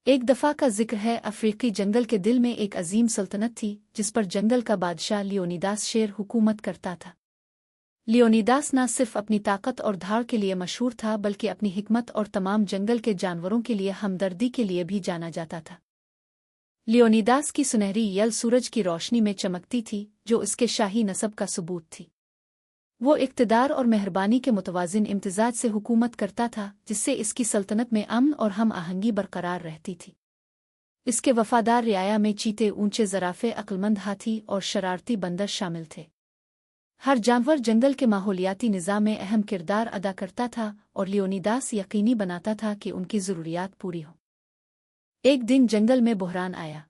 एक दफ़ा का जिक्र है, अफ्रीकी जंगल के दिल में एक अजीम सल्तनत थी जिस पर जंगल का बादशाह लियोनिदास शेर हुकूमत करता था। लियोनिदास न सिर्फ अपनी ताकत और धाड़ के लिए मशहूर था बल्कि अपनी हिकमत और तमाम जंगल के जानवरों के लिए हमदर्दी के लिए भी जाना जाता था। लियोनिदास की सुनहरी यल सूरज की रोशनी में चमकती थी, जो इसके शाही नसब का सबूत थी। वो इक़्तिदार और मेहरबानी के मुतवाज़िन इम्तिज़ाज से हुकूमत करता था, जिससे इसकी सल्तनत में अमन और हम आहंगी बरकरार रहती थी। इसके वफ़ादार रियाया में चीते, ऊंचे ज़राफ़े, अक्लमंद हाथी और शरारती बंदर शामिल थे। हर जानवर जंगल के माहौलियाती निज़ाम में अहम किरदार अदा करता था और लियोनिदास यकीनी बनाता था कि उनकी ज़रूरियात पूरी हों। एक दिन जंगल में बहरान आया।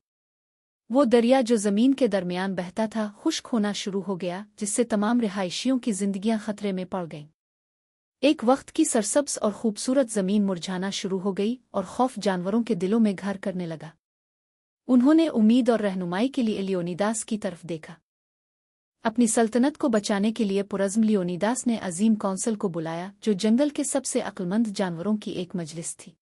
वो दरिया जो ज़मीन के दरमियान बहता था खुश्क होना शुरू हो गया, जिससे तमाम रिहायशियों की जिंदगियां खतरे में पड़ गईं। एक वक्त की सरसब्ज़ और खूबसूरत ज़मीन मुरझाना शुरू हो गई और खौफ जानवरों के दिलों में घर करने लगा। उन्होंने उम्मीद और रहनुमाई के लिए लियोनिदास की तरफ देखा। अपनी सल्तनत को बचाने के लिए पुरज़्म लियोनिदास ने अजीम कौंसल को बुलाया, जो जंगल के सबसे अक्लमंद जानवरों की एक मजलिस थी।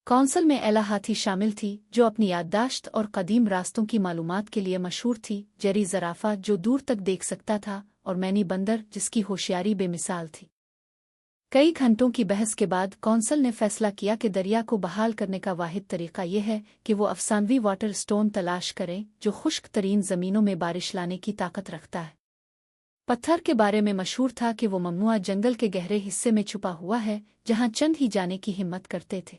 कौंसल में एला हाथी शामिल थी, जो अपनी याददाश्त और कदीम रास्तों की मालूमात के लिए मशहूर थी, जेरी ज़राफ़ा जो दूर तक देख सकता था, और मैनी बंदर जिसकी होशियारी बेमिसाल थी। कई घंटों की बहस के बाद कौंसल ने फैसला किया कि दरिया को बहाल करने का वाहिद तरीका यह है कि वो अफसानवी वाटर स्टोन तलाश करें, जो खुश्क तरीन ज़मीनों में बारिश लाने की ताकत रखता है। पत्थर के बारे में मशहूर था कि वो ममनुआ जंगल के गहरे हिस्से में छुपा हुआ है, जहाँ चंद ही जाने की हिम्मत करते थे।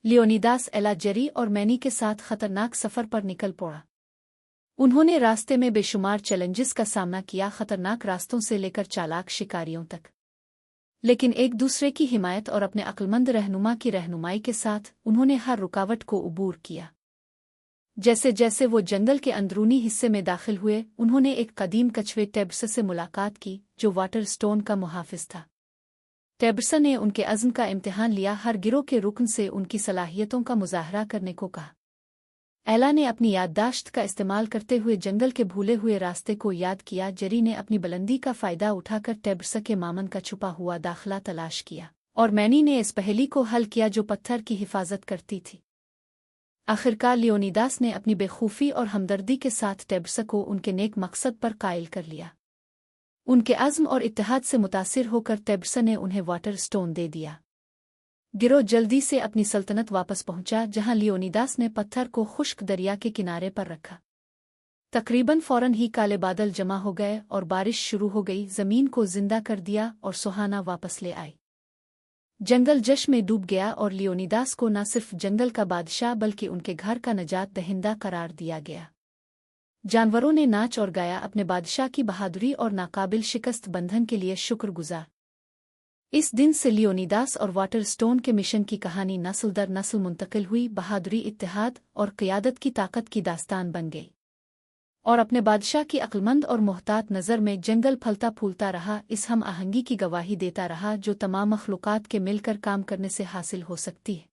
लियोनिदास एला, जेरी और मैनी के साथ खतरनाक सफ़र पर निकल पड़ा। उन्होंने रास्ते में बेशुमार चैलेंजेस का सामना किया, खतरनाक रास्तों से लेकर चालाक शिकारियों तक। लेकिन एक दूसरे की हिमायत और अपने अक्लमंद रहनुमा की रहनुमाई के साथ उन्होंने हर रुकावट को उबूर किया। जैसे जैसे वो जंगल के अंदरूनी हिस्से में दाखिल हुए, उन्होंने एक कदीम कछुए टेब्स से मुलाकात की, जो वाटर स्टोन का मुहाफिज था। टेब्स ने उनके अज़्म का इम्तिहान लिया, हर गिरोह के रुकन से उनकी सलाहियतों का मुज़ाहरा करने को कहा। एला ने अपनी याददाश्त का इस्तेमाल करते हुए जंगल के भूले हुए रास्ते को याद किया। जेरी ने अपनी बुलंदी का फ़ायदा उठाकर टेब्स के मामन का छुपा हुआ दाखला तलाश किया, और मैनी ने इस पहेली को हल किया जो पत्थर की हिफाजत करती थी। आखिरकार लियोनिदास ने अपनी बेखूफी और हमदर्दी के साथ टेब्स को उनके नेक मकसद पर कायल कर लिया। उनके अज़्म और इत्तेहाद से मुतासिर होकर टेब्स ने उन्हें वाटर स्टोन दे दिया। गिरोह जल्दी से अपनी सल्तनत वापस पहुंचा, जहां लियोनिदास ने पत्थर को खुश्क दरिया के किनारे पर रखा। तकरीबन फौरन ही काले बादल जमा हो गए और बारिश शुरू हो गई, ज़मीन को जिंदा कर दिया और सुहाना वापस ले आई। जंगल जश्न में डूब गया और लियोनिदास को न सिर्फ जंगल का बादशाह बल्कि उनके घर का नजात दहिंदा करार दिया गया। जानवरों ने नाच और गाया, अपने बादशाह की बहादुरी और नाकाबिल शिकस्त बंधन के लिए शुक्रगुजार। इस दिन से लियोनिदास और वाटर स्टोन के मिशन की कहानी नस्ल दर नस्ल मुंतकिल हुई, बहादुरी, इत्तेहाद और क़ियादत की ताकत की दास्तान बन गई। और अपने बादशाह की अक्लमंद और मोहतात नज़र में जंगल फलता फूलता रहा, इस हम आहंगी की गवाही देता रहा जो तमाम मखलूक़ात के मिलकर काम करने से हासिल हो सकती है।